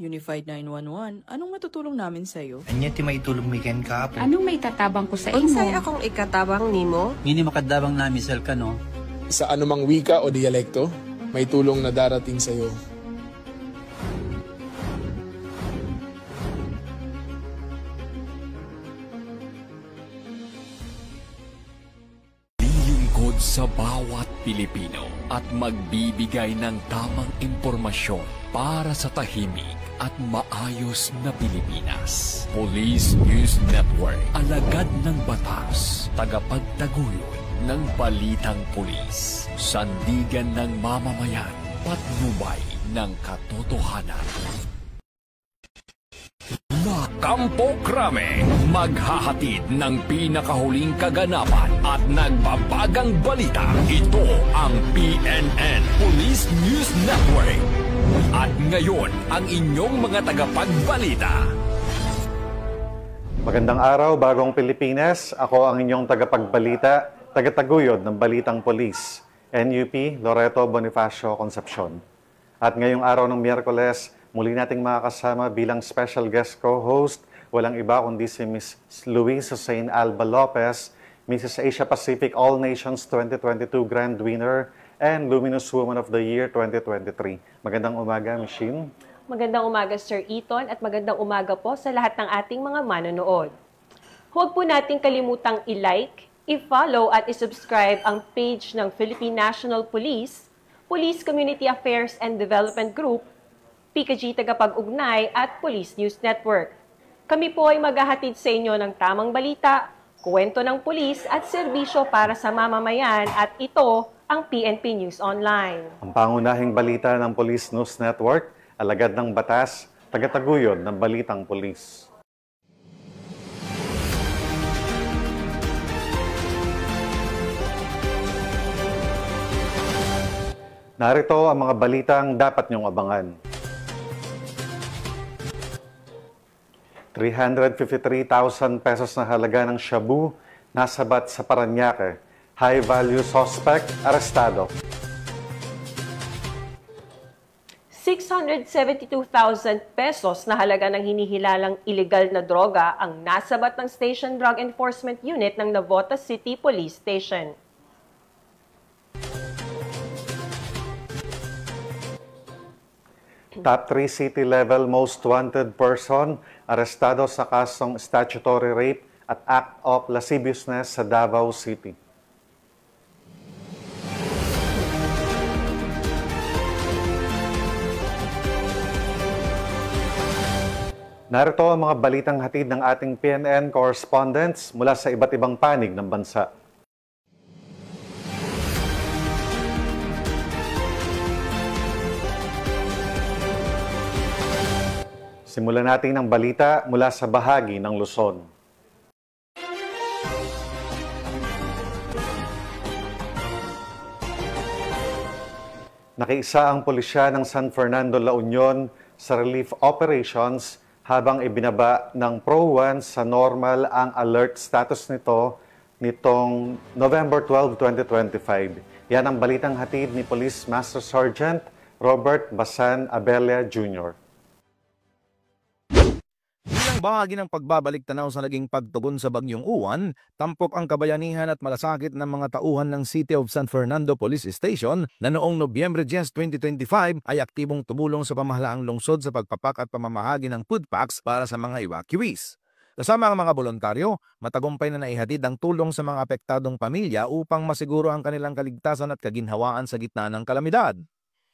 Unified 911, anong matutulong namin sa'yo? Anya ti may tulong miken ka po. Anong may tatabang ko sa imo? Unsay akong ikatabang nimo? Ngini makadabang na misal ka no? Sa anumang wika o dialekto, may tulong na darating sa iyo. Lilingkod sa bawat Pilipino at magbibigay ng tamang impormasyon para sa tahimik at maayos na Pilipinas. Police News Network, alagad ng batas, tagapagtaguyod ng balitang pulis, sandigan ng mamamayan, patnubay ng katotohanan. La Campo Crame, maghahatid ng pinakahuling kaganapan at nagbabagang balita. Ito ang PNN Police News Network. At ngayon, ang inyong mga tagapagbalita. Magandang araw, Bagong Pilipinas. Ako ang inyong tagapagbalita, tagataguyod ng Balitang Pulis, NUP Loreto Bonifacio Concepcion. At ngayong araw ng Miyerkules, muli nating makakasama bilang special guest co-host, walang iba kundi si Ms. Luis Hussein Alba Lopez, Mrs. Asia Pacific All Nations 2022 Grand Winner, and Luminous Woman of the Year 2023. Magandang umaga, Ms. Shin. Magandang umaga, Sir Eton, at magandang umaga po sa lahat ng ating mga manonood. Huwag po nating kalimutang i-like, i-follow at i-subscribe ang page ng Philippine National Police, Police Community Affairs and Development Group, PKG Tagapag-Ugnay at Police News Network. Kami po ay maghahatid sa inyo ng tamang balita, kwento ng pulis at serbisyo para sa mamamayan at ito ang PNP News Online. Ang pangunahing balita ng Police News Network, alagad ng batas, tagataguyod ng Balitang Pulis. Narito ang mga balitang dapat niyong abangan. 353,000 pesos na halaga ng shabu nasabat sa Parañaque. High-value suspect, arestado. 672,000 pesos na halaga ng hinihilalang ilegal na droga ang nasabat ng Station Drug Enforcement Unit ng Navotas City Police Station. Top 3 city-level most wanted person, arestado sa kasong statutory rape at act of lasciviousness sa Davao City. Narito ang mga balitang hatid ng ating PNN correspondents mula sa iba't ibang panig ng bansa. Simulan natin ang balita mula sa bahagi ng Luzon. Nakiisa ang pulisya ng San Fernando, La Union sa relief operations habang ibinaba ng Pro 1 sa normal ang alert status nitong November 12, 2025. Yan ang balitang hatid ni Police Master Sergeant Robert Basan Abella Jr. Bilang bahagi ng pagbabalik tanaw sa naging pagtugon sa Bagyong Uwan, tampok ang kabayanihan at malasakit ng mga tauhan ng City of San Fernando Police Station na noong Nobyembre 10, 2025 ay aktibong tumulong sa pamahalaang lungsod sa pagpapak at pamamahagi ng food packs para sa mga evacuees. Kasama ang mga voluntaryo, matagumpay na naihatid ang tulong sa mga apektadong pamilya upang masiguro ang kanilang kaligtasan at kaginhawaan sa gitna ng kalamidad.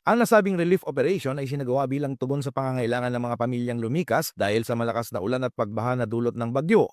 Ang nasabing relief operation ay sinagawa bilang tugon sa pangangailangan ng mga pamilyang lumikas dahil sa malakas na ulan at pagbaha na dulot ng bagyo.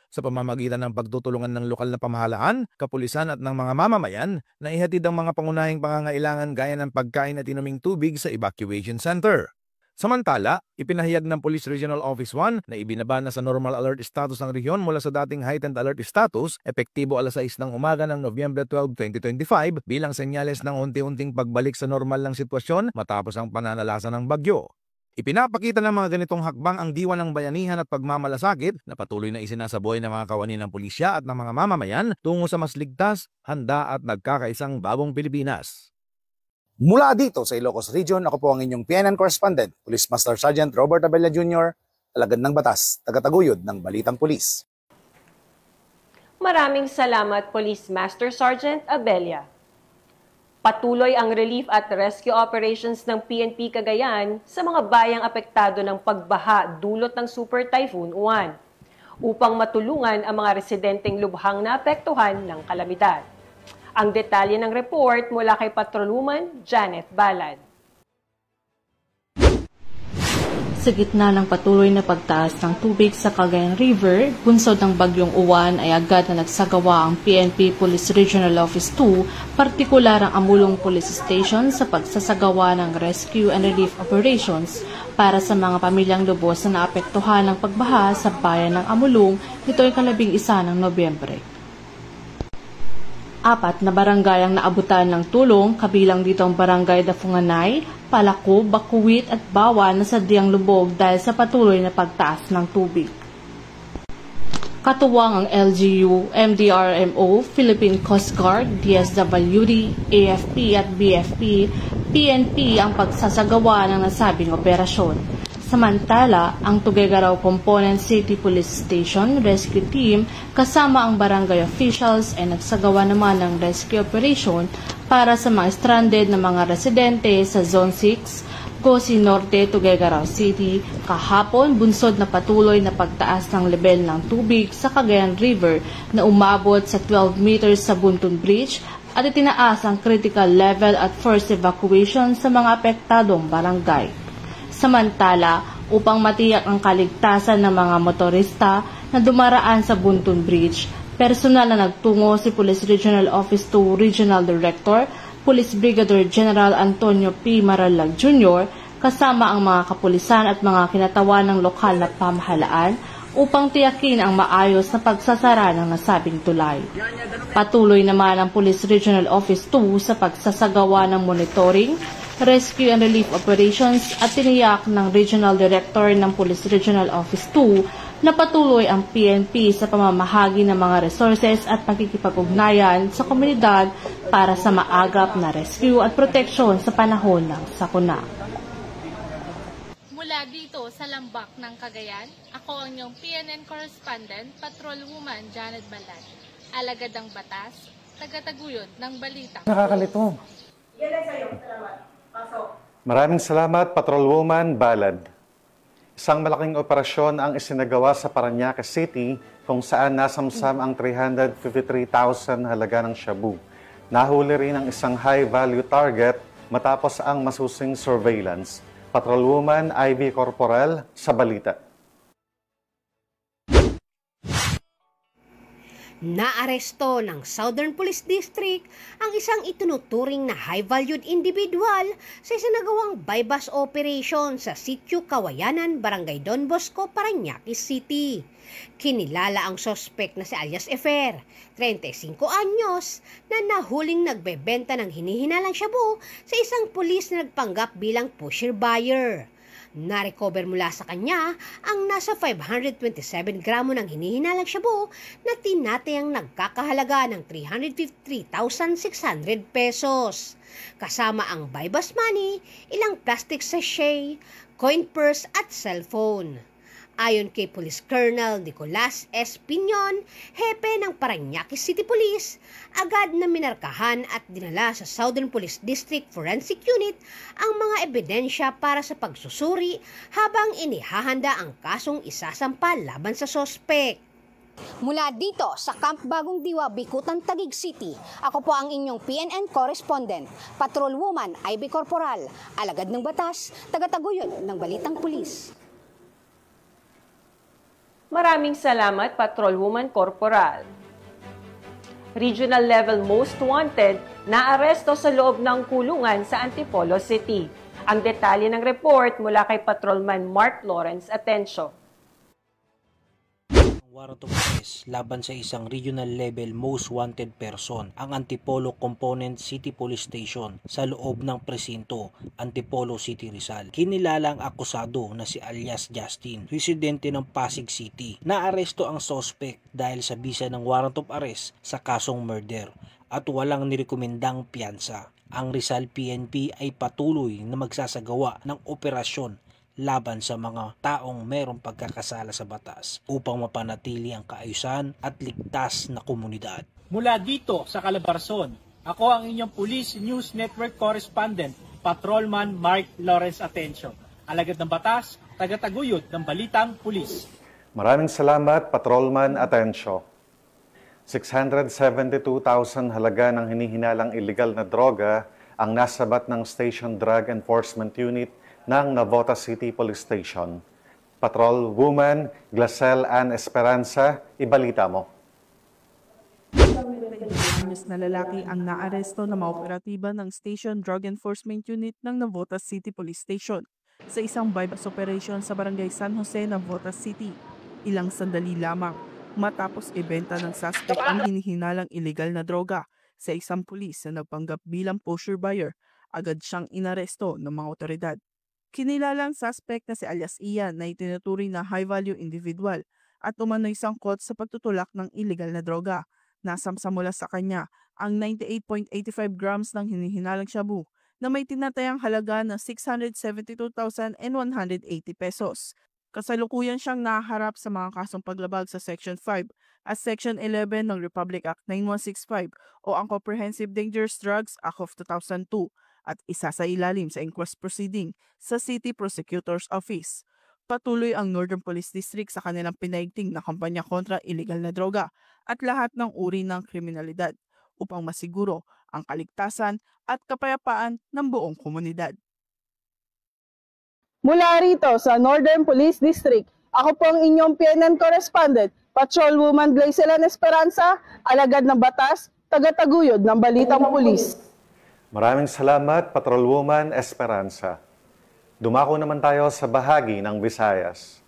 Sa pamamagitan ng pagtutulungan ng lokal na pamahalaan, kapulisan at ng mga mamamayan, naihatid ang mga pangunahing pangangailangan gaya ng pagkain at inuming tubig sa evacuation center. Samantala, ipinahayag ng Police Regional Office 1 na ibinaba na sa normal alert status ng rehiyon mula sa dating heightened alert status, epektibo alas 6 ng umaga ng Nobyembre 12, 2025 bilang senyales ng unti-unting pagbalik sa normal ng sitwasyon matapos ang pananalasa ng bagyo. Ipinapakita ng mga ganitong hakbang ang diwa ng bayanihan at pagmamalasakit na patuloy na isinasabuhay ng mga kawani ng pulisya at ng mga mamamayan tungo sa mas ligtas, handa at nagkakaisang bagong Pilipinas. Mula dito sa Ilocos Region, ako po ang inyong PNN correspondent, Police Master Sergeant Robert Abella Jr., alagad ng batas, tagataguyod ng Balitang Pulis. Maraming salamat, Police Master Sergeant Abella. Patuloy ang relief at rescue operations ng PNP Cagayan sa mga bayang apektado ng pagbaha dulot ng Super Typhoon Uwan upang matulungan ang mga residenteng lubhang naapektuhan ng kalamidad. Ang detalye ng report mula kay Patrolwoman Janet Balad. Sa gitna ng patuloy na pagtaas ng tubig sa Cagayan River, bunsod ng bagyong Uwan ay agad na nagsagawa ang PNP Police Regional Office 2, partikular ang Amulong Police Station sa pagsasagawa ng rescue and relief operations para sa mga pamilyang lubos na naapektuhan ng pagbaha sa bayan ng Amulong nito'y 11 ng Nobyembre. 4 na barangay ang naabutan ng tulong, kabilang dito ang barangay Dafunganay, Palako, Bakuwit at Bawan na sadyang lubog dahil sa patuloy na pagtaas ng tubig. Katuwang ang LGU, MDRMO, Philippine Coast Guard, DSWD, AFP at BFP, PNP ang pagsasagawa ng nasabing operasyon. Samantala, ang Tuguegarao Component City Police Station Rescue Team kasama ang barangay officials ay nagsagawa naman ng rescue operation para sa mga stranded na mga residente sa Zone 6, Gosi Norte, Tuguegarao City, kahapon bunsod na patuloy na pagtaas ng level ng tubig sa Cagayan River na umabot sa 12 meters sa Buntun Bridge at itinaas ang critical level at first evacuation sa mga apektadong barangay. Samantala, upang matiyak ang kaligtasan ng mga motorista na dumaraan sa Buntun Bridge, personal na nagtungo si Police Regional Office 2 Regional Director, Police Brigadier General Antonio P. Maralag Jr., kasama ang mga kapulisan at mga kinatawan ng lokal na pamahalaan upang tiyakin ang maayos na pagsasara ng nasabing tulay. Patuloy naman ang Police Regional Office 2 sa pagsasagawa ng monitoring, rescue and relief operations at tiniyak ng Regional Director ng Police Regional Office 2 na patuloy ang PNP sa pamamahagi ng mga resources at pagkikipag-ugnayan sa komunidad para sa maagap na rescue at proteksyon sa panahon ng sakuna. Mula dito sa Lambak ng Cagayan, ako ang inyong PNN correspondent, Patrolwoman Janet Balad. Alagad ng batas, tagataguyod ng balita. Nakakalito. Maraming salamat, Patrolwoman Balad. Isang malaking operasyon ang isinagawa sa Parañaque City kung saan nasamsam ang 353,000 halaga ng shabu. Nahuli rin ang isang high-value target matapos ang masusing surveillance. Patrolwoman Ivy Corporal sa balita. Naaresto ng Southern Police District ang isang itunuturing na high-valued individual sa isinagawang bypass operation sa Sitio Kawayanan, Barangay Don Bosco, Parañaque City. Kinilala ang sospek na si alias Efer, 35 anyos, na nahuling nagbebenta ng hinihinalang shabu sa isang pulis na nagpanggap bilang pusher buyer. Na-recover mula sa kanya ang nasa 527 gramo ng hinihinalang shabu na tinatayang nagkakahalaga ng 353,600 pesos. Kasama ang bypass money, ilang plastic sachet, coin purse at cellphone. Ayon kay Police Colonel Nicolas S. Piñon, hepe ng Parañaque City Police, agad na minarkahan at dinala sa Southern Police District Forensic Unit ang mga ebidensya para sa pagsusuri habang inihahanda ang kasong isasampa laban sa sospek. Mula dito sa Camp Bagong Diwa, Bikutan, Taguig City, ako po ang inyong PNN correspondent, Patrolwoman Ivy Corporal, alagad ng batas, tagataguyod ng Balitang Pulis. Maraming salamat, Patrolwoman Corporal. Regional level most wanted na aresto sa loob ng kulungan sa Antipolo City. Ang detalye ng report mula kay Patrolman Mark Lawrence Atencio. Warrant of arrest laban sa isang regional level most wanted person, ang Antipolo Component City Police Station sa loob ng presinto, Antipolo City, Rizal. Kinilala ang akusado na si alias Justin, residente ng Pasig City. Naaresto ang suspect dahil sa bisa ng warrant of arrest sa kasong murder at walang nirekomendang piyansa. Ang Rizal PNP ay patuloy na magsasagawa ng operasyon laban sa mga taong mayroong pagkakasala sa batas upang mapanatili ang kaayusan at ligtas na komunidad. Mula dito sa Calabarzon, ako ang inyong Police News Network Correspondent, Patrolman Mark Lawrence Atencio. Alagad ng batas, tagataguyod ng Balitang Pulis. Maraming salamat, Patrolman Atencio. 672,000 halaga ng hinihinalang illegal na droga ang nasabat ng Station Drug Enforcement Unit ng Navotas City Police Station. Patrol Woman Glacel Ann Esperanza, ibalita mo. Na lalaki ang naaresto na maoperatiba ng Station Drug Enforcement Unit ng Navotas City Police Station sa isang bypass operation sa Barangay San Jose, Navotas City. Ilang sandali lamang matapos ibenta ng suspect ang hinihinalang illegal na droga sa isang pulis na nagpanggap bilang pusher buyer, agad siyang inaresto ng mga otoridad. Kinilalang suspect na si alias Ian na itinuturing na high-value individual at umano'y sangkot sa pagtutulak ng illegal na droga. Nasamsamula sa kanya ang 98.85 grams ng hinihinalang shabu na may tinatayang halaga na 672,180 pesos. Kasalukuyan siyang naharap sa mga kasong paglabag sa Section 5 at Section 11 ng Republic Act 9165 o ang Comprehensive Dangerous Drugs Act of 2002 at isa sa ilalim sa inquest proceeding sa City Prosecutor's Office. Patuloy ang Northern Police District sa kanilang pinaigting na kampanya kontra illegal na droga at lahat ng uri ng kriminalidad upang masiguro ang kaligtasan at kapayapaan ng buong komunidad. Mula rito sa Northern Police District, ako po ang inyong PNN Correspondent, Patrolwoman Glacel Ann Esperanza, alagad ng batas, tagataguyod ng Balitang Pulis. Maraming salamat, Patrolwoman Esperanza. Dumako naman tayo sa bahagi ng Visayas.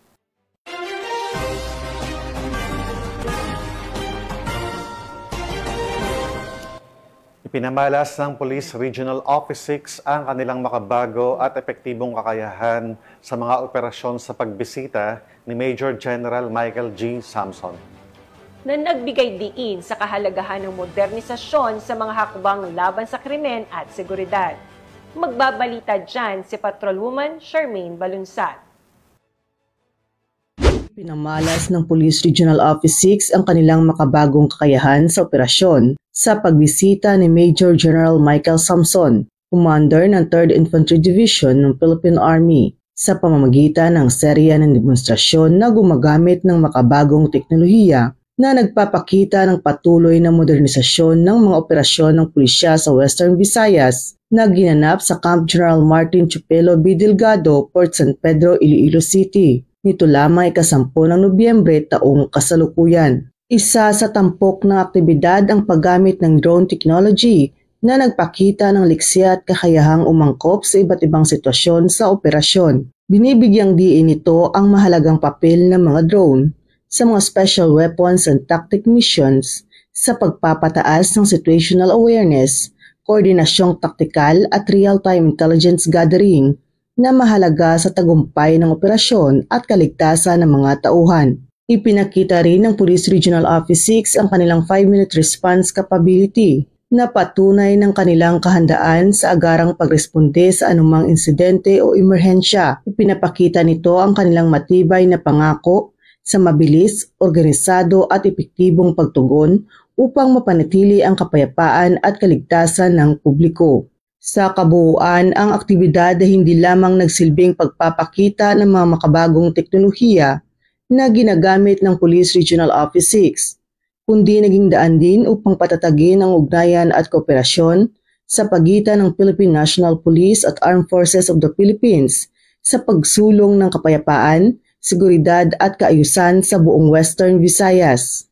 Ipinamalas ng Police Regional Office 6 ang kanilang makabago at epektibong kakayahan sa mga operasyon sa pagbisita ni Major General Michael G. Samson. Na nagbigay diin sa kahalagahan ng modernisasyon sa mga hakbang laban sa krimen at seguridad. Magbabalita dyan si Patrolwoman Charmaine Balunsat. Pinamalas ng Police Regional Office 6 ang kanilang makabagong kakayahan sa operasyon sa pagbisita ni Major General Michael Samson, Commander ng 3rd Infantry Division ng Philippine Army, sa pamamagitan ng serya ng demonstrasyon na gumagamit ng makabagong teknolohiya na nagpapakita ng patuloy na modernisasyon ng mga operasyon ng pulisya sa Western Visayas na ginanap sa Camp General Martin Chupelo B. Delgado, Port San Pedro, Iloilo City. Nito lamang ika-10 ng Nobyembre taong kasalukuyan. Isa sa tampok ng aktibidad ang paggamit ng drone technology na nagpakita ng liksya at kakayahang umangkop sa iba't ibang sitwasyon sa operasyon. Binibigyang diin nito ang mahalagang papel ng mga drone sa mga special weapons and tactic missions sa pagpapataas ng situational awareness, koordinasyong taktikal at real-time intelligence gathering na mahalaga sa tagumpay ng operasyon at kaligtasan ng mga tauhan. Ipinakita rin ng Police Regional Office 6 ang kanilang 5-minute response capability na patunay ng kanilang kahandaan sa agarang pagresponde sa anumang insidente o emerhensya. Ipinapakita nito ang kanilang matibay na pangako sa mabilis, organisado at epektibong pagtugon upang mapanatili ang kapayapaan at kaligtasan ng publiko. Sa kabuuan, ang aktibidad ay hindi lamang nagsilbing pagpapakita ng mga makabagong teknolohiya na ginagamit ng Police Regional Office 6, kundi naging daan din upang patatagin ang ugnayan at kooperasyon sa pagitan ng Philippine National Police at Armed Forces of the Philippines sa pagsulong ng kapayapaan, seguridad at kaayusan sa buong Western Visayas.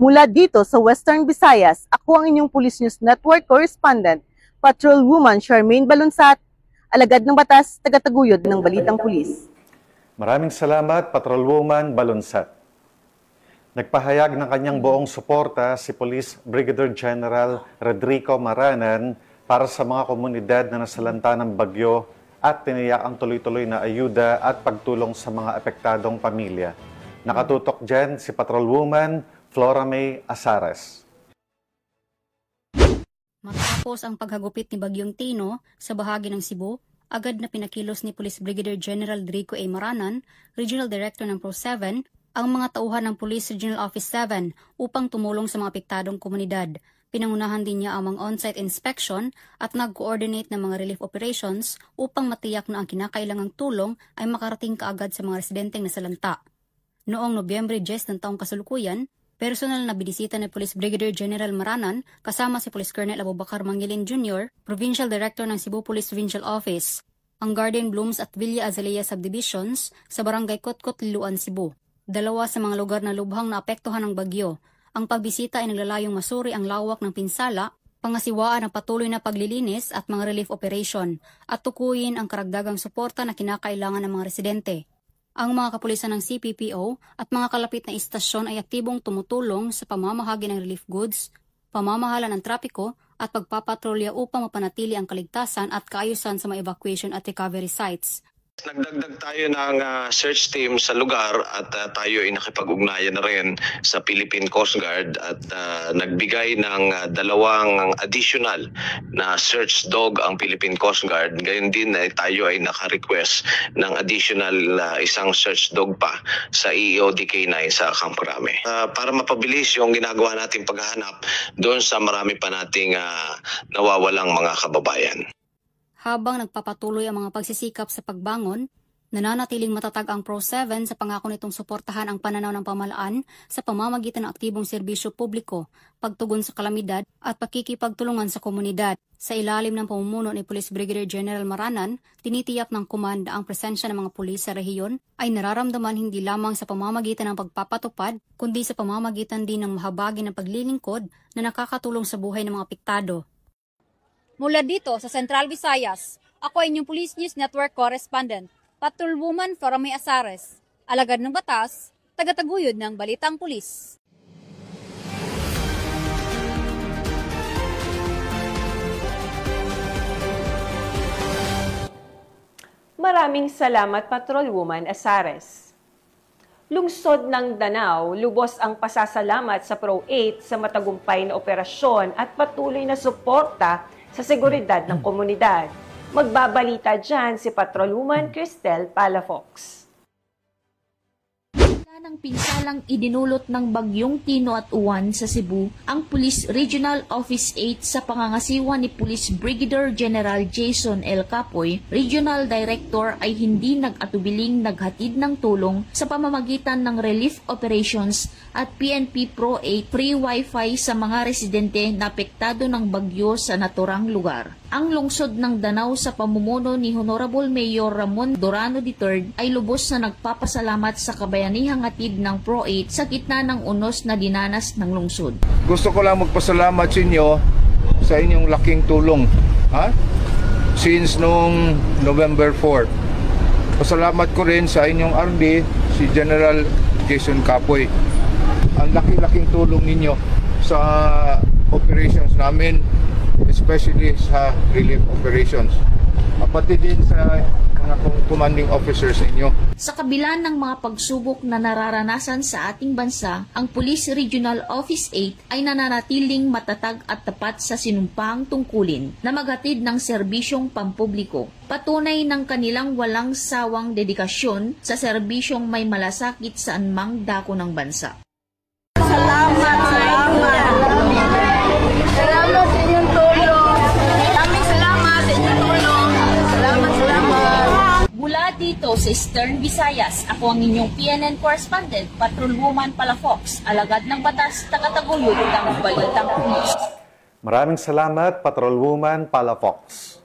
Mula dito sa Western Visayas, ako ang inyong Police News Network Correspondent, Patrolwoman Charmaine Balunsat, alagad ng batas, tagataguyod ng Balitang Pulis. Maraming salamat, Patrolwoman Balunsat. Nagpahayag ng kanyang buong suporta si Police Brigadier General Rodrigo Maranan para sa mga komunidad na nasalanta ng bagyo at tiniyak ang tuloy-tuloy na ayuda at pagtulong sa mga apektadong pamilya. Nakatutok dyan si Patrolwoman Flora May Asares. Matapos ang paghagupit ni Bagyong Tino sa bahagi ng Cebu, agad na pinakilos ni Police Brigadier General Drico A. Maranan, Regional Director ng Pro-7, ang mga tauhan ng Police Regional Office 7 upang tumulong sa mga apektadong komunidad. Pinangunahan din niya ang mga on-site inspection at nag-coordinate ng mga relief operations upang matiyak na ang kinakailangang tulong ay makarating kaagad sa mga residenteng nasalanta. Noong Nobyembre 10 ng taong kasalukuyan, personal na binisita ni Police Brigadier General Maranan kasama si Police Colonel Abubakar Mangilin Jr., Provincial Director ng Cebu Police Provincial Office, ang Garden Blooms at Villa Azalea Subdivisions sa Barangay Kotkot, Liloan, Cebu. Dalawa sa mga lugar na lubhang naapektuhan ng bagyo. Ang pagbisita ay naglalayong masuri ang lawak ng pinsala, pangasiwaan ang patuloy na paglilinis at mga relief operation, at tukuyin ang karagdagang suporta na kinakailangan ng mga residente. Ang mga kapulisan ng CPPO at mga kalapit na istasyon ay aktibong tumutulong sa pamamahagi ng relief goods, pamamahala ng trapiko at pagpapatrolya upang mapanatili ang kaligtasan at kaayusan sa mga evacuation at recovery sites. Nagdagdag tayo ng search team sa lugar at tayo ay nakipag-ugnayan na rin sa Philippine Coast Guard at nagbigay ng 2 additional na search dog ang Philippine Coast Guard. Gayon din tayo ay naka-request ng additional 1 search dog pa sa EOD-K9 sa Camp Crame. Para mapabilis yung ginagawa nating paghahanap doon sa marami pa nating nawawalang mga kababayan. Habang nagpapatuloy ang mga pagsisikap sa pagbangon, nananatiling matatag ang Pro-7 sa pangako nitong suportahan ang pananaw ng pamahalaan sa pamamagitan ng aktibong serbisyo publiko, pagtugon sa kalamidad at pakikipagtulungan sa komunidad. Sa ilalim ng pamumuno ni Police Brigadier General Maranan, tinitiyak ng komanda ang presensya ng mga pulis sa rehiyon ay nararamdaman hindi lamang sa pamamagitan ng pagpapatupad, kundi sa pamamagitan din ng mahabagi ng paglilingkod na nakakatulong sa buhay ng mga apektado. Mula dito sa Central Visayas, ako ay inyong Police News Network Correspondent, Patrolwoman Faramay Asares, alagad ng batas, tagataguyod ng Balitang Pulis. Maraming salamat, Patrolwoman Asares. Lungsod ng Danao, lubos ang pasasalamat sa Pro-8 sa matagumpay na operasyon at patuloy na suporta sa seguridad ng komunidad. Magbabalita dyan si Patrolwoman Cristel Palafox. Ng pinsalang idinulot ng Bagyong Tino at Uwan sa Cebu, ang Police Regional Office 8 sa pangangasiwa ni Police Brigadier General Jason L. Capoy, Regional Director, ay hindi nag-atubiling naghatid ng tulong sa pamamagitan ng relief operations at PNP Pro-8 free Wi-Fi sa mga residente na apektado ng bagyo sa naturang lugar. Ang lungsod ng Danao sa pamumuno ni Honorable Mayor Ramon Dorano III ay lubos na nagpapasalamat sa kabayanihang hatid ng Pro-8 sa gitna ng unos na dinanas ng lungsod. Gusto ko lang magpasalamat sa inyo sa inyong laking tulong since noong November 4. Pasalamat ko rin sa inyong RD, si General Jason Capoy. Ang laki-laking tulong ninyo sa operations namin, especially sa relief operations. Pati din sa mga commanding officers ninyo. Sa kabila ng mga pagsubok na nararanasan sa ating bansa, ang Police Regional Office 8 ay nananatiling matatag at tapat sa sinumpahang tungkulin na maghatid ng serbisyong pampubliko. Patunay ng kanilang walang sawang dedikasyon sa serbisyong may malasakit sa anumang dako ng bansa. Salamat sa inyong tulong. Maraming salamat sa inyong tulong. Salamat. Mula dito sa Eastern Visayas, ako ang inyong PNN Correspondent, Patrolwoman Palafox, alagad ng batas, tagataguyod ng Balitang Pulis. Maraming salamat, Patrolwoman Palafox.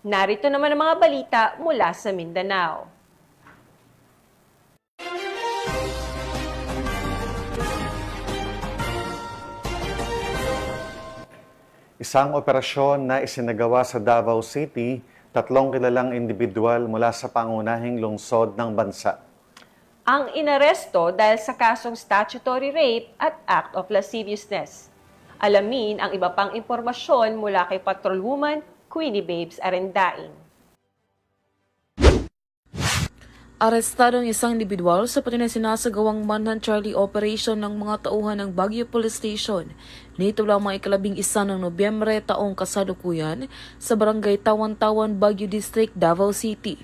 Narito naman ang mga balita mula sa Mindanao. Isang operasyon na isinagawa sa Davao City, 3 kilalang individual mula sa pangunahing lungsod ng bansa. Ang inaresto dahil sa kasong statutory rape at act of lasciviousness. Alamin ang iba pang impormasyon mula kay Patrolwoman Queenie Babes Arendain. Arestado ang isang individual sa pati na sinasagawang manhunt Charlie operation ng mga tauhan ng Baguio Police Station. Nito lamang 11 ng Nobyembre taong kasalukuyan sa barangay Tawan-Tawan, Baguio District, Davao City.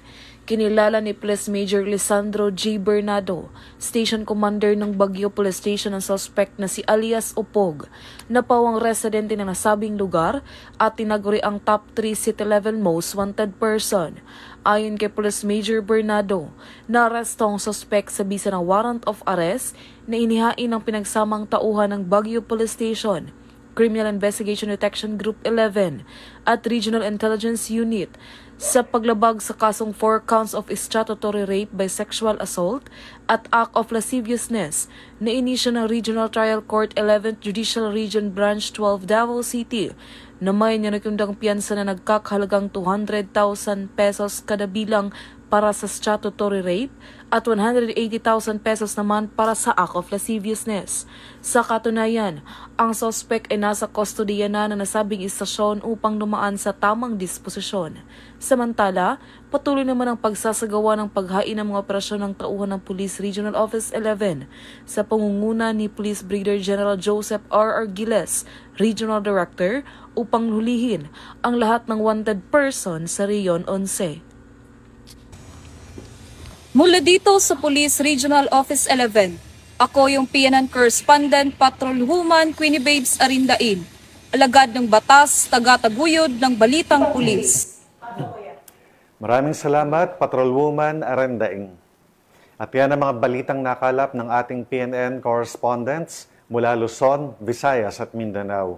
Kinilala ni Police Major Lisandro G. Bernardo, Station Commander ng Baguio Police Station, ang suspect na si alias Opog, na pawang residente ng nasabing lugar at tinaguri ang top 3 city-level most wanted person. Ayon kay Police Major Bernardo, naaresto ang suspect sa bisa ng warrant of arrest na inihain ng pinagsamang tauhan ng Baguio Police Station, Criminal Investigation Detection Group 11 at Regional Intelligence Unit sa paglabag sa kasong 4 counts of statutory rape by sexual assault at act of lasciviousness na inisyo ng Regional Trial Court 11th Judicial Region Branch 12 Davao City na may ninakundang piyansa na nagkakahalagang 200,000 pesos kada bilang para sa statutory rape at 180,000 pesos naman para sa act of lasciviousness. Sa katunayan, ang suspect ay nasa kustodiya na ng nasabing istasyon upang dumaan sa tamang disposisyon. Samantala, patuloy naman ang pagsasagawa ng paghain ng mga operasyon ng tauhan ng Police Regional Office 11 sa pangunguna ni Police Brigadier General Joseph R. Argiles, Regional Director, upang hulihin ang lahat ng wanted person sa Riyon 11. Mula dito sa Police Regional Office 11, ako yung PNN Correspondent Patrolwoman Queenie Babes Arindain, alagad ng batas, taga-taguyod ng Balitang Pulis. Maraming salamat, Patrolwoman Arindain. At yan ang mga balitang nakalap ng ating PNN correspondents mula Luzon, Visayas at Mindanao.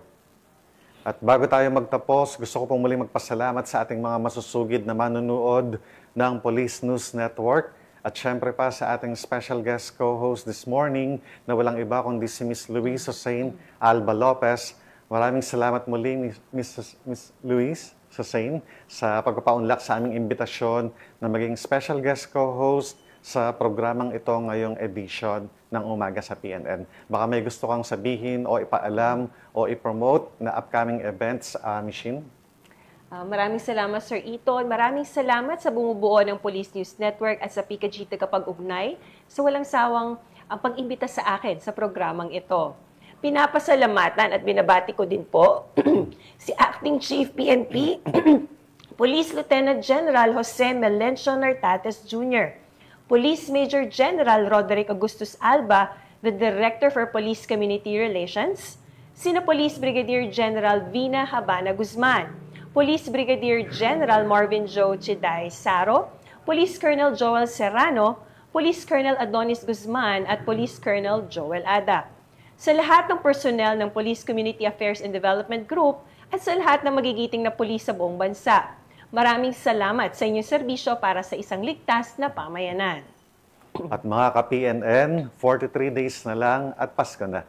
At bago tayo magtapos, gusto ko pong muling magpasalamat sa ating mga masusugid na manunood ng Police News Network. At syempre pa sa ating special guest co-host this morning na walang iba kundi si Miss Louise Hussein Alba Lopez. Maraming salamat muli, Miss Louise Hussein, sa pagpapaunlak sa aming imbitasyon na maging special guest co-host sa programang ito ngayong edition ng Umaga sa PNN. Baka may gusto kang sabihin o ipaalam o i-promote na upcoming events, Michin? Maraming salamat, Sir Iton. Maraming salamat sa bumubuo ng Police News Network at sa PKG Tagapag-Ugnay sa walang sawang ang pag-imbita sa akin sa programang ito. Pinapasalamatan at binabati ko din po si Acting Chief PNP, Police Lieutenant General Jose Melencio Nartates Jr., Police Major General Roderick Augustus Alba, the Director for Police Community Relations, sina Police Brigadier General Vina Habana Guzman, Police Brigadier General Marvin Joe Chiday Saro, Police Colonel Joel Serrano, Police Colonel Adonis Guzman at Police Colonel Joel Ada. Sa lahat ng personnel ng Police Community Affairs and Development Group at sa lahat ng magigiting na pulis sa buong bansa, maraming salamat sa inyong serbisyo para sa isang ligtas na pamayanan. At mga ka-PNN, 43 days na lang at Pasko na.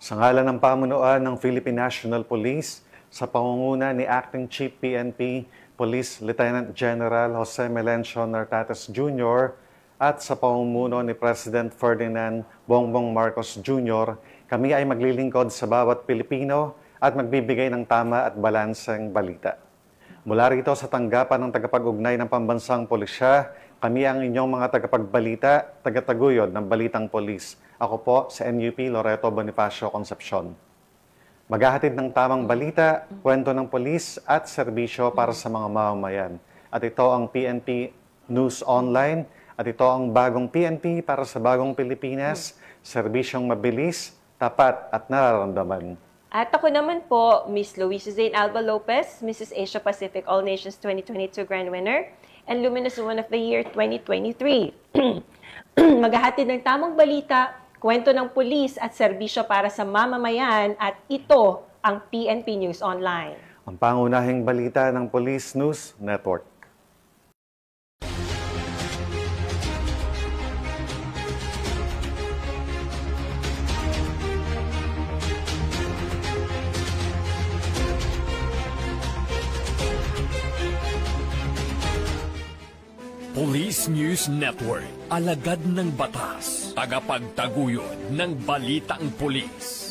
Sa ngalan ng pamunuan ng Philippine National Police, sa pangunguna ni Acting Chief PNP, Police Lieutenant General Jose Melencio Nartates Jr. at sa pamumuno ni President Ferdinand Bongbong Marcos Jr., kami ay maglilingkod sa bawat Pilipino at magbibigay ng tama at balanseng balita. Mula rito sa tanggapan ng tagapag-ugnay ng pambansang pulisya, kami ang inyong mga tagapagbalita, tagataguyod ng Balitang Pulis. Ako po sa NUP Loreto Bonifacio Concepcion. Maghahatid ng tamang balita, kwento ng pulis at serbisyo para sa mga mamamayan. At ito ang PNP News Online at ito ang bagong PNP para sa bagong Pilipinas, serbisyong mabilis, tapat at nararamdaman. At ako naman po, Miss Louise Hussein Alba Lopez, Mrs. Asia Pacific All Nations 2022 Grand Winner, and Luminous Woman of the Year 2023. Maghahatid ng tamang balita, kwento ng pulis at serbisyo para sa mamamayan at ito ang PNP News Online. Ang pangunahing balita ng Police News Network. Police News Network, alagad ng batas, tagapagtaguyod ng balitang pulis.